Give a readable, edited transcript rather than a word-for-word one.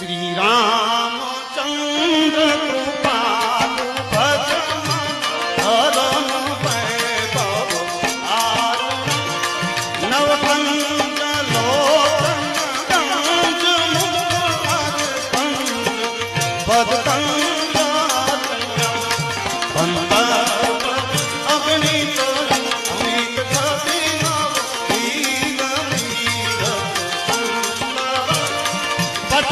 श्री रामचंद्र कृपालु भज हरन वैभव आरुण नवकंज लोचन गंज मुख बदकंज अग्नि अमित पट